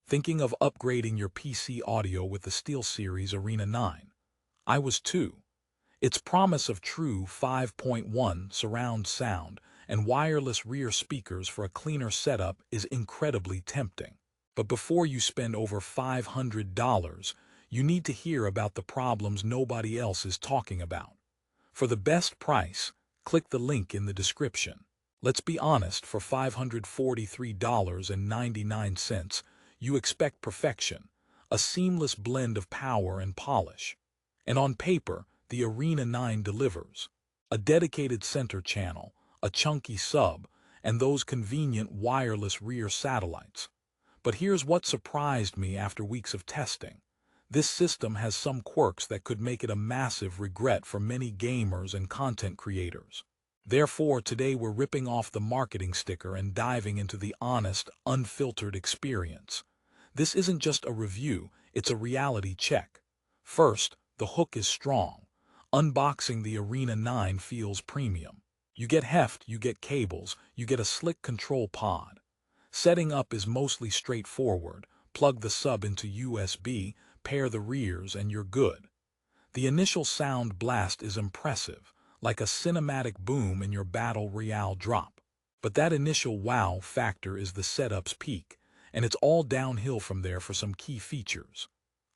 Thinking of upgrading your PC audio with the SteelSeries Arena 9? I was too. Its promise of true 5.1 surround sound and wireless rear speakers for a cleaner setup is incredibly tempting. But before you spend over $500, you need to hear about the problems nobody else is talking about. For the best price, click the link in the description. Let's be honest, for $543.99, you expect perfection, a seamless blend of power and polish. And on paper, the Arena 9 delivers. A dedicated center channel, a chunky sub, and those convenient wireless rear satellites. But here's what surprised me after weeks of testing. This system has some quirks that could make it a massive regret for many gamers and content creators. Therefore, today we're ripping off the marketing sticker and diving into the honest, unfiltered experience. This isn't just a review, it's a reality check. First, the hook is strong. Unboxing the Arena 9 feels premium. You get heft, you get cables, you get a slick control pod. Setting up is mostly straightforward. Plug the sub into USB, pair the rears, and you're good. The initial sound blast is impressive, like a cinematic boom in your battle royale drop. But that initial wow factor is the setup's peak, and it's all downhill from there for some key features.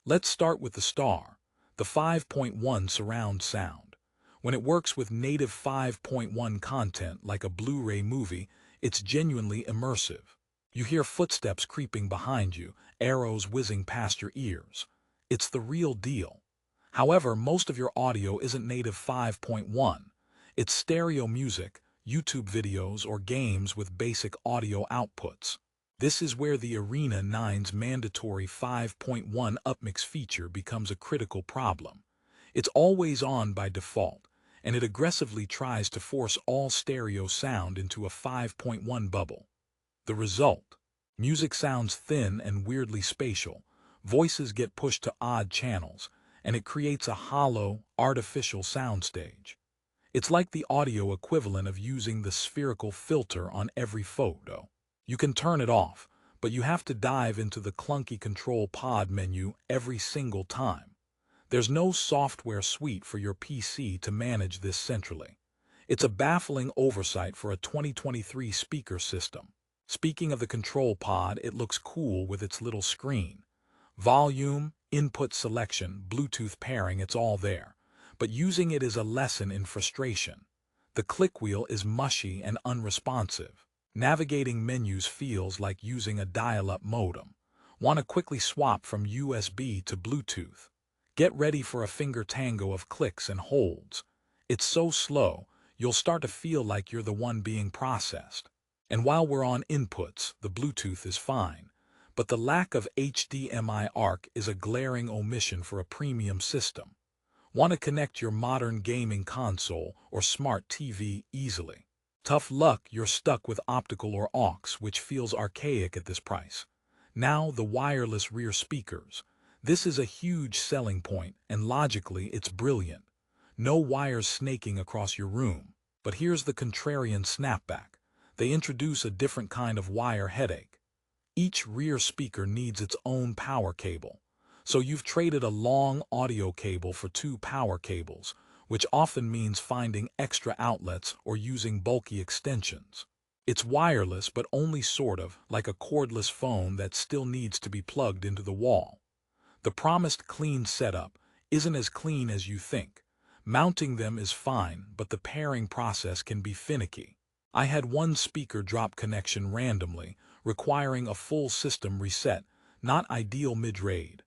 Let's start with the star, the 5.1 surround sound. When it works with native 5.1 content like a Blu-ray movie, it's genuinely immersive. You hear footsteps creeping behind you, arrows whizzing past your ears. It's the real deal. However, most of your audio isn't native 5.1. It's stereo music, YouTube videos, or games with basic audio outputs. This is where the Arena 9's mandatory 5.1 upmix feature becomes a critical problem. It's always on by default, and it aggressively tries to force all stereo sound into a 5.1 bubble. The result: music sounds thin and weirdly spatial, voices get pushed to odd channels, and it creates a hollow, artificial soundstage. It's like the audio equivalent of using the spherical filter on every photo. You can turn it off, but you have to dive into the clunky control pod menu every single time. There's no software suite for your PC to manage this centrally. It's a baffling oversight for a 2023 speaker system. Speaking of the control pod, it looks cool with its little screen. Volume, input selection, Bluetooth pairing, it's all there. But using it is a lesson in frustration. The click wheel is mushy and unresponsive. Navigating menus feels like using a dial-up modem. Want to quickly swap from USB to Bluetooth? Get ready for a finger tango of clicks and holds. It's so slow, you'll start to feel like you're the one being processed. And while we're on inputs, the Bluetooth is fine. But the lack of HDMI ARC is a glaring omission for a premium system. Want to connect your modern gaming console or smart TV easily? Tough luck, you're stuck with optical or aux, which feels archaic at this price. Now the wireless rear speakers. This is a huge selling point, and logically it's brilliant. No wires snaking across your room. But here's the contrarian snapback. They introduce a different kind of wire headache. Each rear speaker needs its own power cable. So you've traded a long audio cable for two power cables, which often means finding extra outlets or using bulky extensions. It's wireless, but only sort of, like a cordless phone that still needs to be plugged into the wall. The promised clean setup isn't as clean as you think. Mounting them is fine, but the pairing process can be finicky. I had one speaker drop connection randomly, requiring a full system reset, not ideal mid-raid.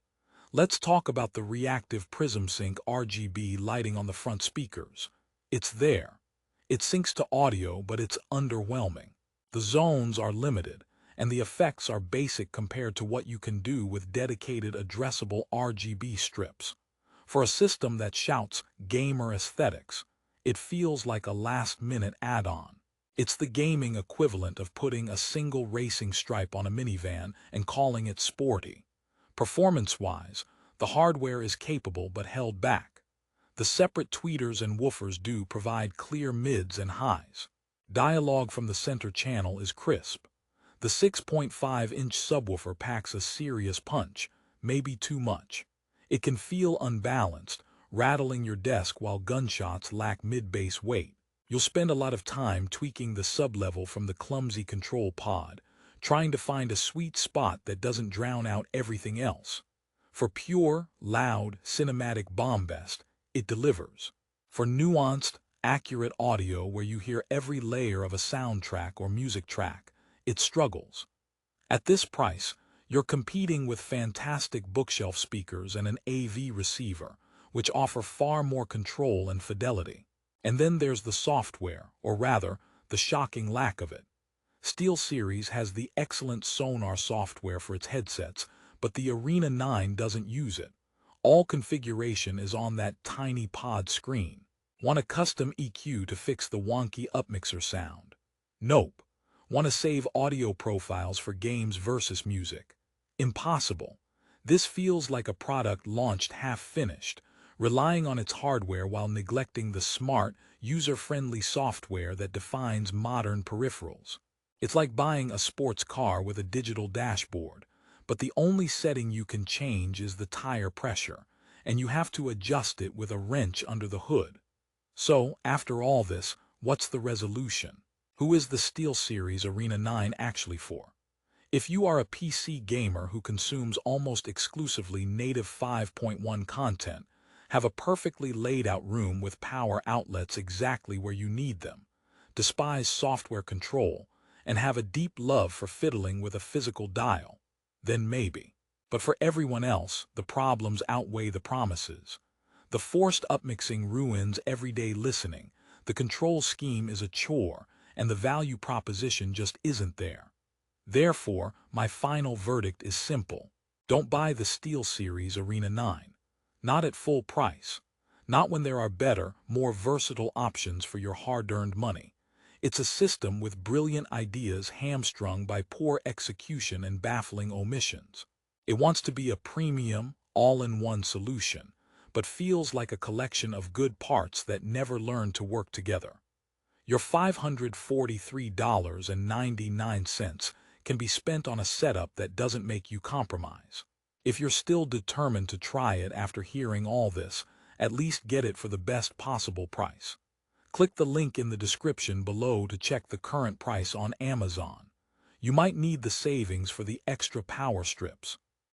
Let's talk about the reactive Prism Sync RGB lighting on the front speakers. It's there. It syncs to audio, but it's underwhelming. The zones are limited, and the effects are basic compared to what you can do with dedicated addressable RGB strips. For a system that shouts gamer aesthetics, it feels like a last-minute add-on. It's the gaming equivalent of putting a single racing stripe on a minivan and calling it sporty. Performance-wise, the hardware is capable but held back. The separate tweeters and woofers do provide clear mids and highs. Dialogue from the center channel is crisp. The 6.5-inch subwoofer packs a serious punch, maybe too much. It can feel unbalanced, rattling your desk while gunshots lack mid-bass weight. You'll spend a lot of time tweaking the sub-level from the clumsy control pod, trying to find a sweet spot that doesn't drown out everything else. For pure, loud, cinematic bombast, it delivers. For nuanced, accurate audio where you hear every layer of a soundtrack or music track, it struggles. At this price, you're competing with fantastic bookshelf speakers and an AV receiver, which offer far more control and fidelity. And then there's the software, or rather, the shocking lack of it. SteelSeries has the excellent sonar software for its headsets, but the Arena 9 doesn't use it. All configuration is on that tiny pod screen. Want a custom EQ to fix the wonky upmixer sound? Nope. Want to save audio profiles for games versus music? Impossible. This feels like a product launched half-finished, relying on its hardware while neglecting the smart, user-friendly software that defines modern peripherals. It's like buying a sports car with a digital dashboard, but the only setting you can change is the tire pressure, and you have to adjust it with a wrench under the hood. So, after all this, what's the resolution? Who is the SteelSeries Arena 9 actually for? If you are a PC gamer who consumes almost exclusively native 5.1 content, have a perfectly laid-out room with power outlets exactly where you need them, despise software control, and have a deep love for fiddling with a physical dial, then maybe. But for everyone else, the problems outweigh the promises. The forced upmixing ruins everyday listening, the control scheme is a chore, and the value proposition just isn't there. Therefore, my final verdict is simple. Don't buy the SteelSeries Arena 9. Not at full price. Not when there are better, more versatile options for your hard-earned money. It's a system with brilliant ideas hamstrung by poor execution and baffling omissions. It wants to be a premium, all-in-one solution, but feels like a collection of good parts that never learn to work together. Your $543.99 can be spent on a setup that doesn't make you compromise. If you're still determined to try it after hearing all this, at least get it for the best possible price. Click the link in the description below to check the current price on Amazon. You might need the savings for the extra power strips.